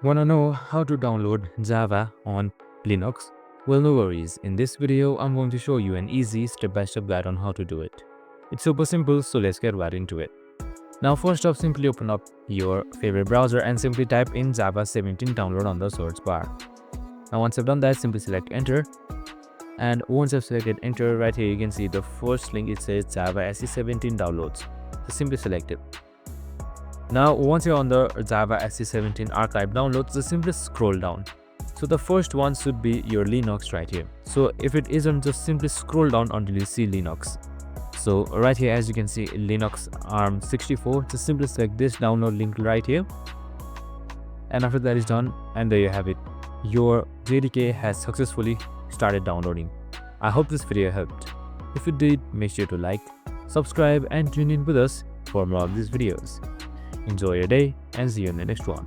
Wanna know how to download Java on Linux? Well, no worries. In this video, I'm going to show you an easy step-by-step guide on how to do it. It's super simple, so let's get right into it. Now, first off, simply open up your favorite browser and simply type in Java 17 download on the search bar. Now, once I've done that, simply select enter. And once I've selected enter, right here you can see the first link. It says Java SE17 downloads. So simply select it. Now, once you're on the Java SE17 archive downloads, just simply scroll down. So the first one should be your Linux right here. So if it isn't, just simply scroll down until you see Linux. So right here, as you can see, Linux ARM64, just simply select this download link right here. And after that is done, and there you have it. Your JDK has successfully started downloading. I hope this video helped. If it did, make sure to like, subscribe and tune in with us for more of these videos. Enjoy your day and see you in the next one.